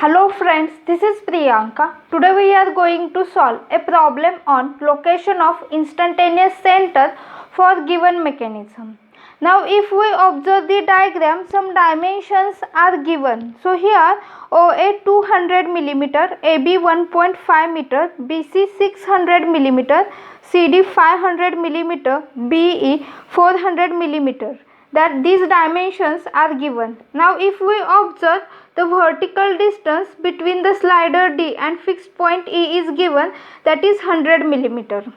Hello friends, this is Priyanka. Today we are going to solve a problem on location of instantaneous center for given mechanism. Now if we observe the diagram, some dimensions are given. So here OA 200 mm, AB 1.5 meter, BC 600 mm, CD 500 mm, BE 400 mm. That these dimensions are given. Now if we observe the vertical distance between the slider D and fixed point E is given, that is 100 mm,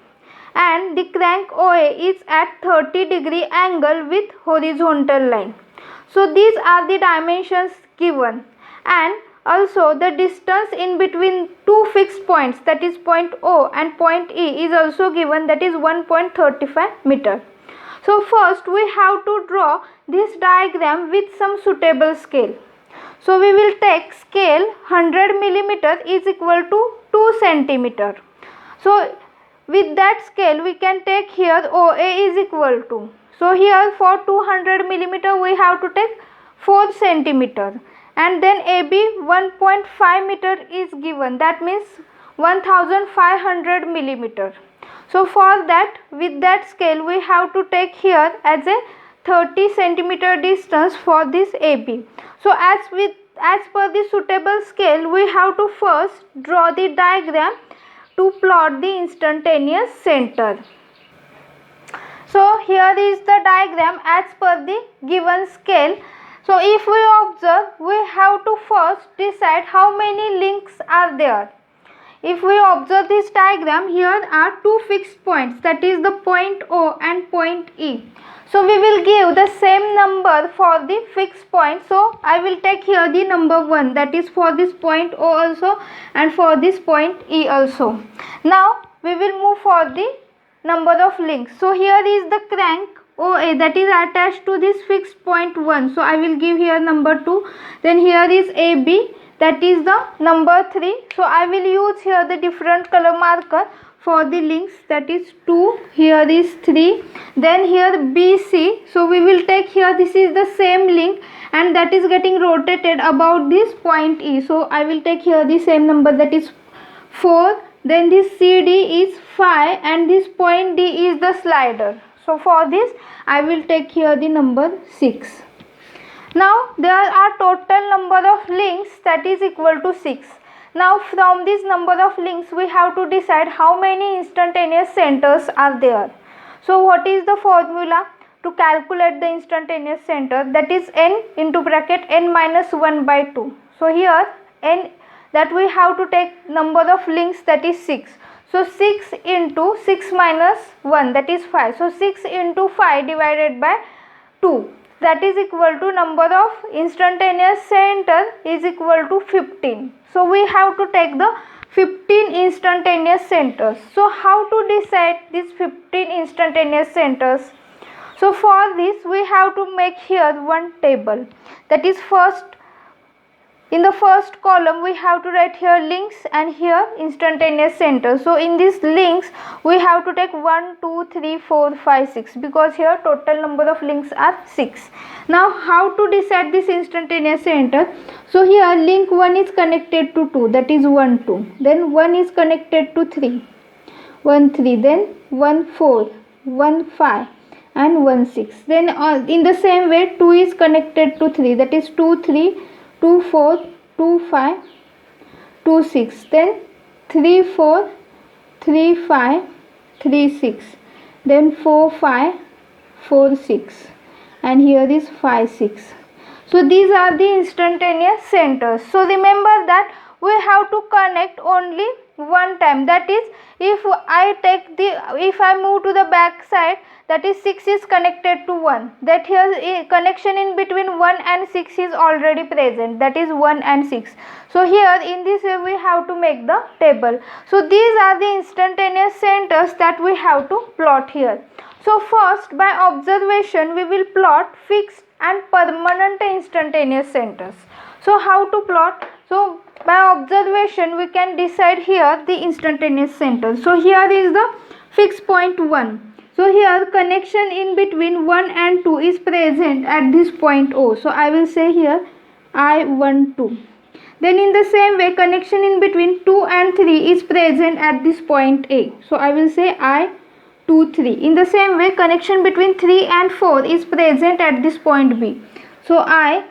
and the crank OA is at 30-degree angle with horizontal line. So these are the dimensions given, and also the distance in between two fixed points, that is point O and point E, is also given, that is 1.35 meter. So first we have to draw this diagram with some suitable scale. So we will take scale 100 mm is equal to 2 centimeter. So with that scale we can take here OA is equal to. So here for 200 mm we have to take 4 centimeter, and then AB 1.5 meter is given, that means 1500 millimeter. So for that, with that scale we have to take here as a 30 centimeter distance for this AB. So as per the suitable scale, we have to first draw the diagram to plot the instantaneous center. So here is the diagram as per the given scale. So if we observe, we have to first decide how many links are there. If we observe this diagram, here are two fixed points, that is the point O and point E. So we will give the same number for the fixed point. So I will take here the number 1, that is for this point O also and for this point E also. Now we will move for the number of links. So here is the crank OA that is attached to this fixed point 1. So I will give here number 2. Then here is AB, that is the number 3. So I will use here the different color marker for the links, that is 2, here is 3. Then here BC, so we will take here, this is the same link and that is getting rotated about this point E. So I will take here the same number, that is 4. Then this CD is 5 and this point D is the slider. So for this I will take here the number 6. Now there are total number of links, that is equal to 6. Now from this number of links we have to decide how many instantaneous centers are there. So what is the formula to calculate the instantaneous center? That is n into bracket n minus 1 by 2. So here n, that we have to take number of links, that is 6. So 6 into 6 minus 1, that is 5. So 6 into 5 divided by 2, that is equal to number of instantaneous center is equal to 15. So we have to take the 15 instantaneous centers. So how to decide these 15 instantaneous centers? So for this we have to make here one table, that is first, in the first column we have to write here links and here instantaneous centers. So in these links we have to take 1, 2, 3, 4, 5, 6, because here total number of links are 6. Now how to decide this instantaneous center? So here link 1 is connected to 2, that is 1, 2. Then 1 is connected to 3, 1, 3. Then 1, 4, 1, 5 and 1, 6. Then in the same way 2 is connected to 3, that is 2, 3, 2, 4, 2, 5, 2, 6. Then 3, 4, 3, 5, 3, 6. Then 4, 5, 4, 6. And here is 5, 6. So these are the instantaneous centers. So remember that we have to connect only one time. That is, if I move to the back side, that is 6 is connected to 1. That here connection in between 1 and 6 is already present. That is 1 and 6. So here in this way we have to make the table. So these are the instantaneous centers that we have to plot here. So first, by observation we will plot fixed and permanent instantaneous centers. So how to plot? So by observation we can decide here the instantaneous center. So here is the fixed point 1. So here connection in between 1 and 2 is present at this point O. So I will say here I1, 2. Then in the same way, connection in between 2 and 3 is present at this point A. So I will say I 2 3. In the same way, connection between 3 and 4 is present at this point B. So I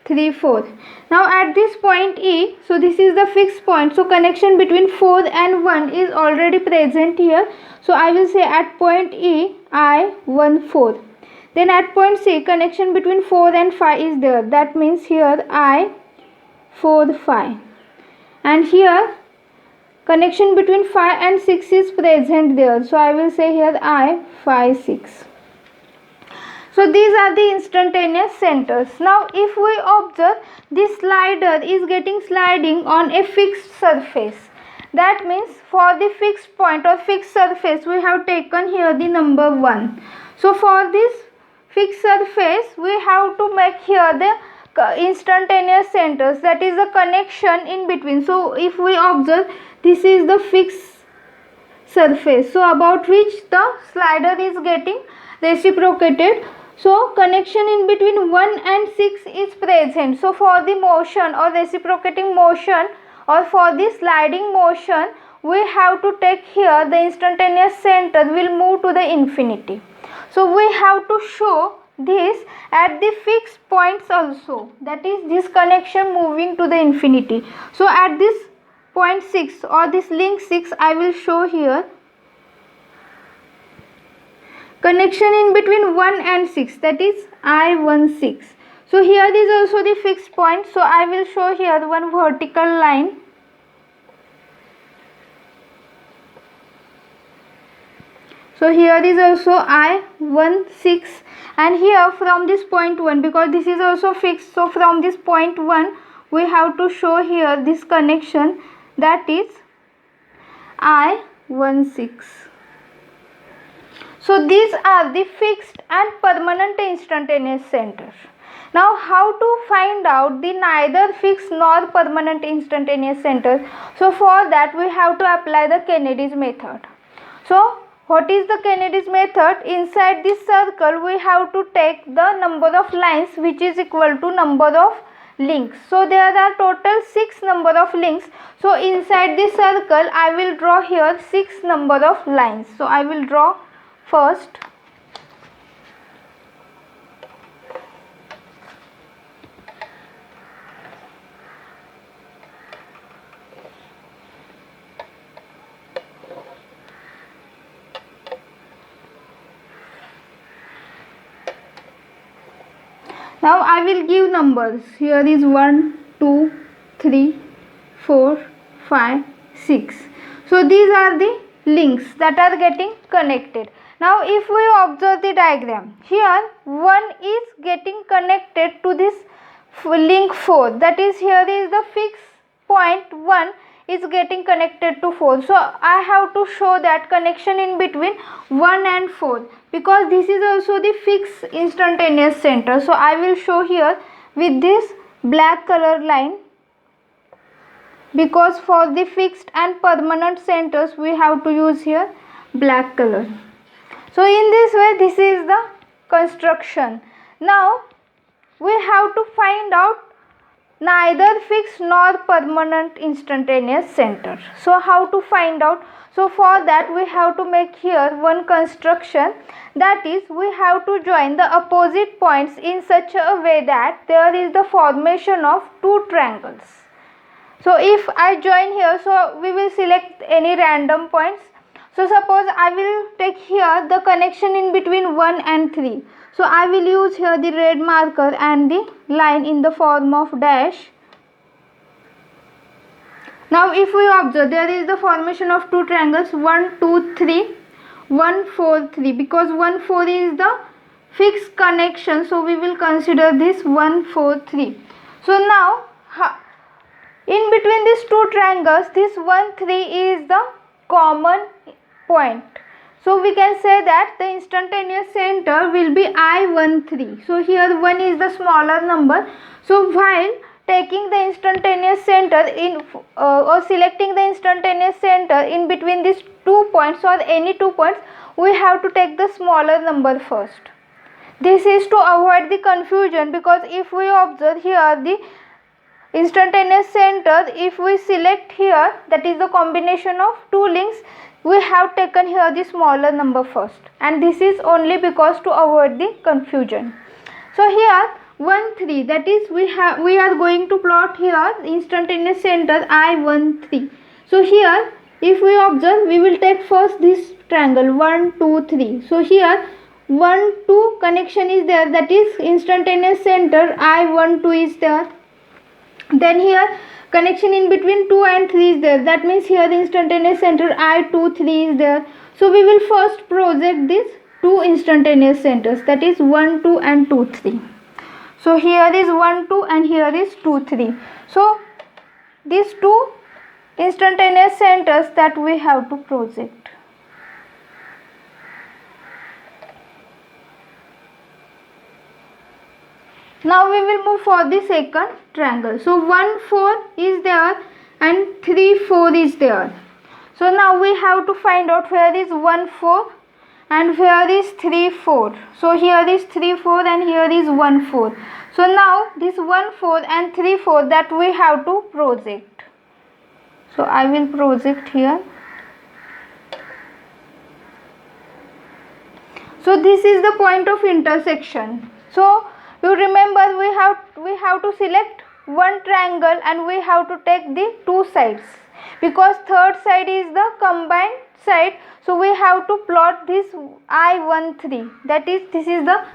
3 4. Now at this point E, so this is the fixed point. So connection between 4 and 1 is already present here. So I will say at point E I 1 4. Then at point C, connection between 4 and 5 is there. That means here I 4 5. And here connection between 5 and 6 is present there. So I will say here I 5 6. So these are the instantaneous centers. Now if we observe, this slider is getting sliding on a fixed surface. That means for the fixed point or fixed surface, we have taken here the number 1. So for this fixed surface, we have to make here the instantaneous centers, that is the connection in between. So if we observe, this is the fixed surface, so about which the slider is getting reciprocated. So connection in between 1 and 6 is present. So for the motion or reciprocating motion or for the sliding motion, we have to take here the instantaneous center will move to the infinity. So we have to show this at the fixed points also, that is this connection moving to the infinity. So at this point 6 or this link 6, I will show here connection in between 1 and 6, that is I 1 6. So here is also the fixed point. So I will show here one vertical line. So here is also I 1 6, and here from this point 1, because this is also fixed, so from this point 1 we have to show here this connection, that is I 1 6. So these are the fixed and permanent instantaneous centers. Now how to find out the neither fixed nor permanent instantaneous centers? So for that we have to apply the Kennedy's method. So what is the Kennedy's method? Inside this circle we have to take the number of lines which is equal to number of links. So there are total 6 number of links. So inside this circle I will draw here 6 number of lines. So I will draw first. Now I will give numbers. Here is 1, 2, 3, 4, 5, 6. So these are the links that are getting connected. Now if we observe the diagram, here 1 is getting connected to this link 4. That is, here is the fixed point 1 is getting connected to 4. So I have to show that connection in between 1 and 4, because this is also the fixed instantaneous center. So I will show here with this black color line, because for the fixed and permanent centers we have to use here black color. So in this way, this is the construction. Now we have to find out neither fixed nor permanent instantaneous center. So how to find out? So for that we have to make here one construction, that is, we have to join the opposite points in such a way that there is the formation of two triangles. So if I join here, so we will select any random points. So suppose I will take here the connection in between 1 and 3. So I will use here the red marker and the line in the form of dash. Now if we observe, there is the formation of two triangles 1 2 3, 1 4 3, because 1 4 is the fixed connection. So we will consider this 1 4 3. So now in between these two triangles, this 1 3 is the common point. So we can say that the instantaneous center will be I 1 3. So here 1 is the smaller number. So while taking the instantaneous center in or selecting the instantaneous center in between these 2 points or any 2 points, we have to take the smaller number first. This is to avoid the confusion, because if we observe here the instantaneous center, if we select here, that is the combination of two links, we have taken here the smaller number first, and this is only because to avoid the confusion. So here 1 3, that is we are going to plot here instantaneous center I1 3. So here if we observe, we will take first this triangle 1 2 3. So here 1 2 connection is there, that is instantaneous center I1 2 is there. Then here connection in between 2 and 3 is there, that means here the instantaneous center I2 3 is there. So we will first project these two instantaneous centers, that is 1 2 and 2 3. So here is 1 2 and here is 2 3. So these two instantaneous centers that we have to project. Now we will move for the second triangle. So 1 4 is there and 3 4 is there. So now we have to find out where is 1 4 and where is 3 4. So here is 3 4 and here is 1 4. So now this 1 4 and 3 4 that we have to project. So I will project here. So this is the point of intersection. So you remember we have to select one triangle and we have to take the two sides, because third side is the combined side. So we have to plot this I1 3, that is this is the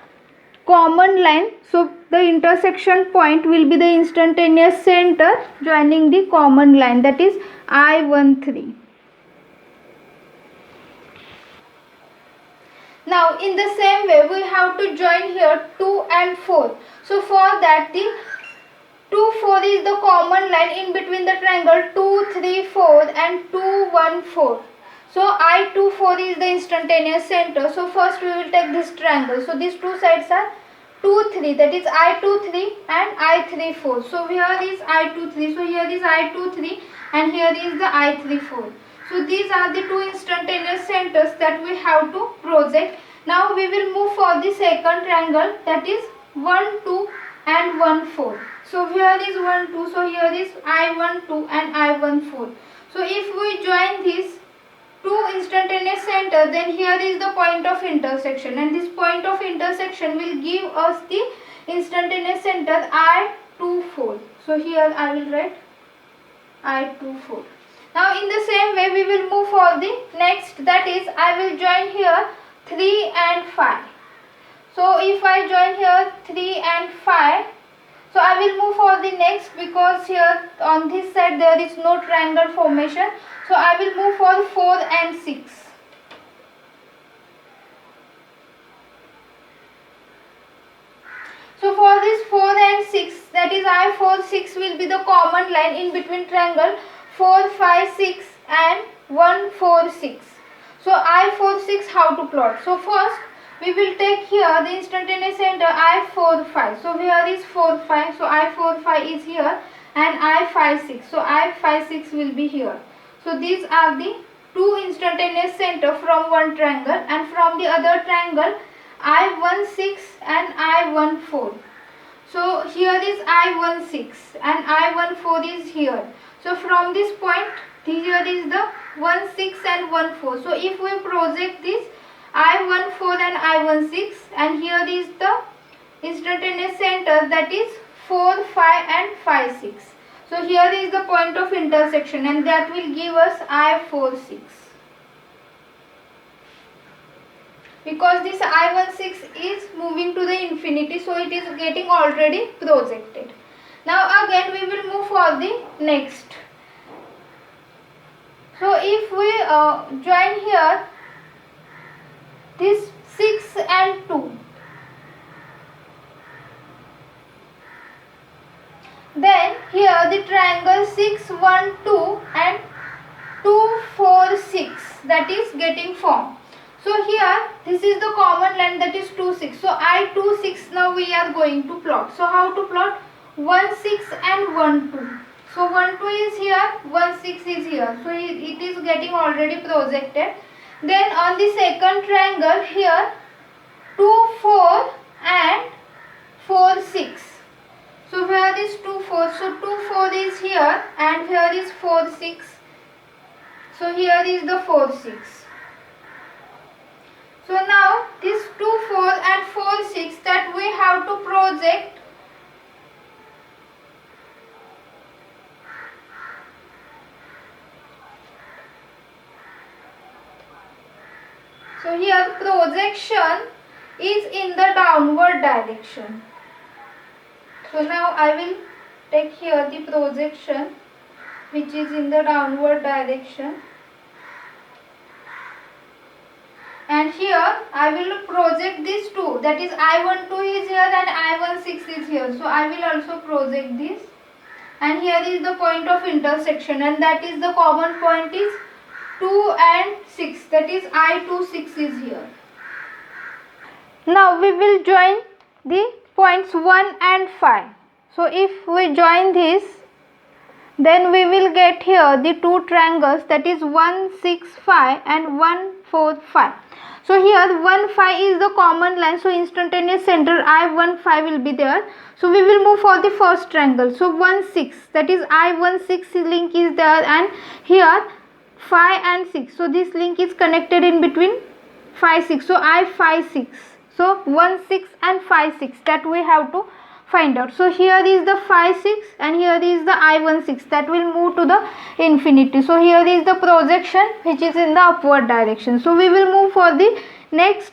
common line. So the intersection point will be the instantaneous center joining the common line, that is I1 3. Now in the same way we have to join here 2 and 4. So for that the 2 4 is the common line in between the triangle 2 3 4 and 2 1 4. So I2 4 is the instantaneous center. So first we will take this triangle. So these two sides are 2 3, that is I2 3 and I3 4. So here is I2 3. So here is I2 3 and here is the I3 4. So these are the two instantaneous centers that we have to project. Now we will move for the second triangle, that is 1 2 and 1 4. So here is 1 2. So here is I1 2 and I1 4. So if we join these two instantaneous centers, then here is the point of intersection, and this point of intersection will give us the instantaneous center I2 4. So here I will write I2 4. Now in the same way we will move for the next, that is I will join here 3 and 5. So if I join here 3 and 5, so I will move for the next, because here on this side there is no triangle formation. So I will move for 4 and 6. So for this 4 and 6, that is I4 6 will be the common line in between triangle 4 5 6 and 1 4 6. So I4 6 how to plot? So first we will take here the instantaneous center I4 5. So here is 4 5. So I4 5 is here and I5 6. So I5 6 will be here. So these are the two instantaneous center from one triangle, and from the other triangle I1 6 and I1 4. So here is I1 6 and I1 4 is here. So from this point here is the 1 6 and 1 4. So if we project this I1 4 and I1 6, and here is the instantaneous center, that is 4 5 and 5 6. So here is the point of intersection, and that will give us I4 6. Because this I1 6 is moving to the infinity, so it is getting already projected. Now again we will move for the next. So if we join here this 6 and 2, then here the triangle 6 1 2 and 2 4 6, that is getting formed. So here this is the common line, that is 2 6. So I2 6 now we are going to plot. So how to plot? 1 6 and 1 2. So 1 2 is here, 1 6 is here. So it is getting already projected. Then on the second triangle here 2 4 and 4 6. So where is 2 4. So 2, 4 is here and here is 4, 6. So here is the 4, 6. So now this 2, 4 and 4, 6 that we have to project. So here projection is in the downward direction. So now I will take here the projection which is in the downward direction. And here I will project these two, that is I12 is here and I16 is here. So I will also project this. And here is the point of intersection, and that is the common point is 2 and 6, that is I26 is here. Now we will join the points 1 and 5. So if we join this, then we will get here the two triangles, that is 1, 6, 5 and 1, 4, 5. So here 1, 5 is the common line, so instantaneous center I15 will be there. So we will move for the first triangle. So 1, 6, that is I16 link is there, and here 5 and 6. So this link is connected in between 5, 6. So I56. So 1, 6 and 5, 6 that we have to find out. So here is the 5, 6 and here is the I16 that will move to the infinity. So here is the projection which is in the upward direction. So we will move for the next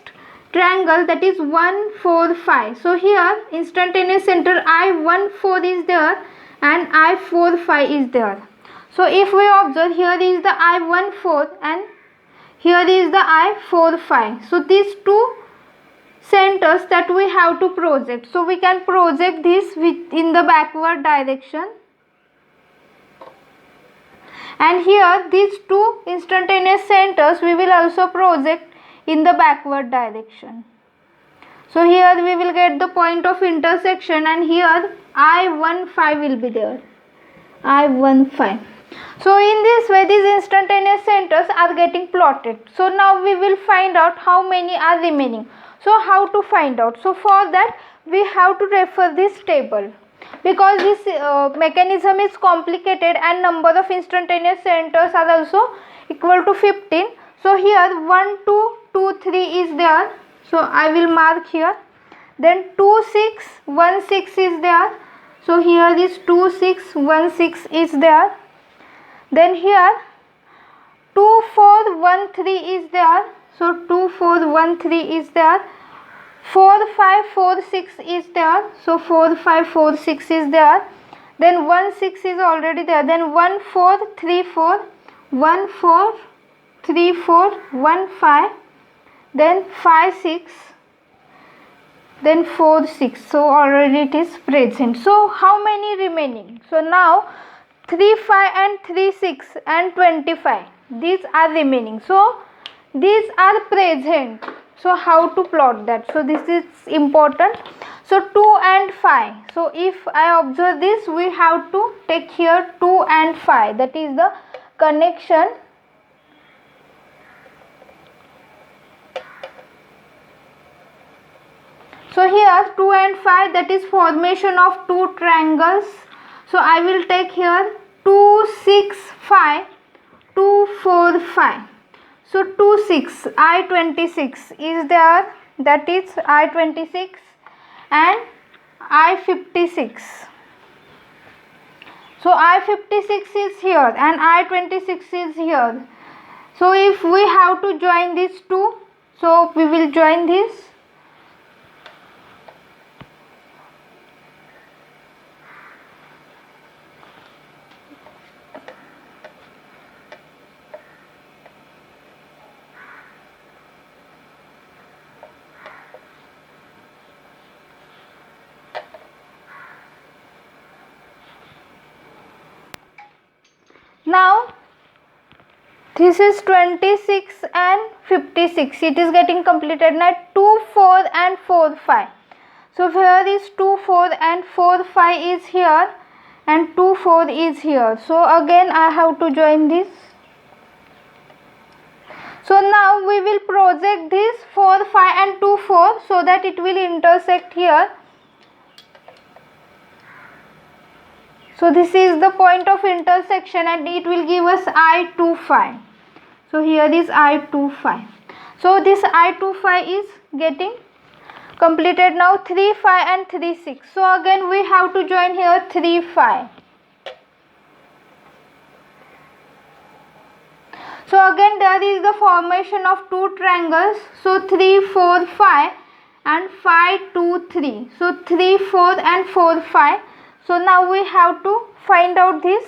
triangle, that is 1, 4, 5. So here instantaneous center I14 is there and I45 is there. So if we observe, here is the I14 and here is the I45. So these two centers that we have to project. So we can project this in the backward direction. And here these two instantaneous centers we will also project in the backward direction. So here we will get the point of intersection, and here I15 will be there. I15. So in this way these instantaneous centers are getting plotted. So now we will find out how many are remaining. So how to find out? So for that we have to refer this table, because this mechanism is complicated and number of instantaneous centers are also equal to 15. So here 1, 2, 2, 3 is there. So I will mark here. Then 2, 6, 1, 6 is there. So here is 2, 6, 1, 6 is there. Then here 2, 4, 1, 3 is there. So 2, 4, 1, 3 is there. 4, 5, 4, 6 is there. So 4, 5, 4, 6 is there. Then 1, 6 is already there. Then 1, 4, 3, 4. 1, 4, 3, 4, 1, 5. Then 5, 6. Then 4, 6. So already it is present. So how many remaining? So now 3, 5 and 3, 6 and 25. These are remaining. So these are present. So how to plot that? So this is important. So 2 and 5. So if I observe this, we have to take here 2 and 5. That is the connection. So here 2 and 5, that is formation of two triangles. So I will take here 2, 6, 5, 2, 4, 5. So 2, 6, I26 is there, that is I26 and I56. So I56 is here and I26 is here. So if we have to join these two, so we will join this. Now this is 26 and 56. It is getting completed now. 2, 4 and 4, 5. So here is 2, 4 and 4, 5 is here and 2, 4 is here. So again I have to join this. So now we will project this 4, 5 and 2, 4 so that it will intersect here. So this is the point of intersection and it will give us I25. So here is I25. So this I25 is getting completed now. 3, 5 and 3, 6. So again we have to join here 3, 5. So again there is the formation of two triangles. So 3, 4, 5 and 5, 2, 3. So 3, 4 and 4, 5. So now we have to find out this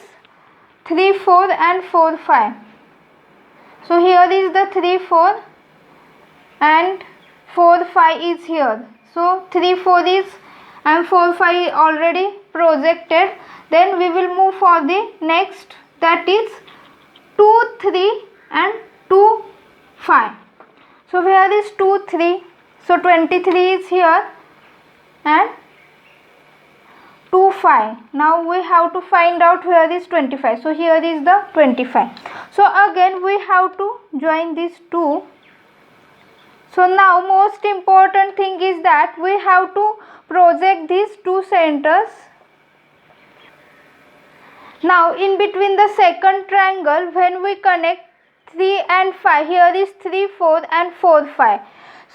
3, 4 and 4, 5. So here is the 3, 4 and 4, 5 is here. So 3, 4 is and 4, 5 is already projected. Then we will move for the next, that is 2, 3 and 2, 5. So here is 2, 3. So 23 is here and 2, 5. Now we have to find out where is 25. So here is the 25. So again we have to join these two. So now most important thing is that we have to project these two centers. Now in between the second triangle, when we connect 3 and 5, here is 3, 4 and 4, 5.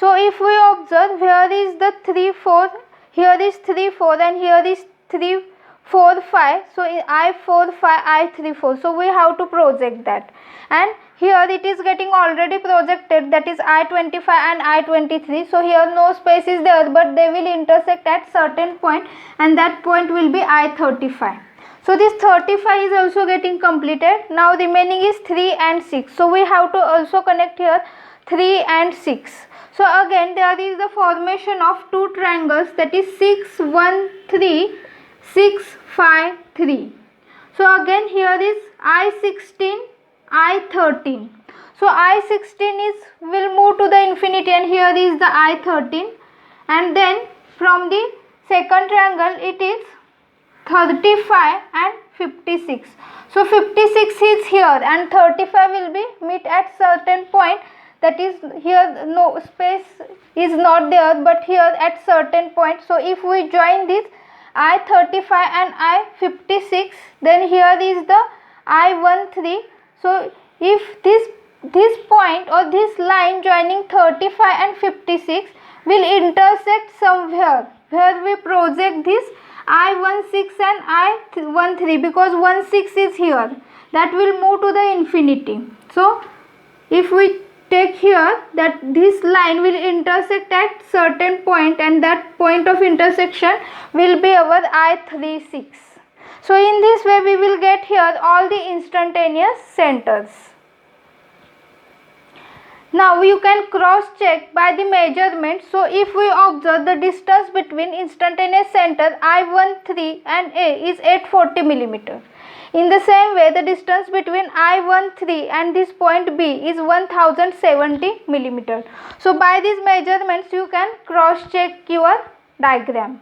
So if we observe, here is the 3, 4, here is 3, 4 and here is 3, 4, 5. So I4, 5, I3, 4. So we have to project that. And here it is getting already projected, that is I25 and I23. So here no space is there, but they will intersect at certain point and that point will be I35. So this 35 is also getting completed. Now remaining is 3 and 6. So we have to also connect here 3 and 6. So again there is the formation of two triangles, that is 6, 1, 3, 6, 5, 3. So again here is I16, I13. So I16 is will move to the infinity and here is the I13, and then from the second triangle it is 35 and 56. So 56 is here and 35 will be meet at certain point, that is here no space is not there, but here at certain point. So if we join this I35 and I56, then here is the I13. So if this point or this line joining 35 and 56 will intersect somewhere where we project this I16 and I13, because 16 is here, that will move to the infinity. So if we take here that this line will intersect at certain point and that point of intersection will be our I36. So in this way we will get here all the instantaneous centers. Now you can cross check by the measurement. So if we observe, the distance between instantaneous center I13 and A is 840 millimeter. In the same way, the distance between I13 and this point B is 1070 millimeter. So by these measurements you can cross check your diagram.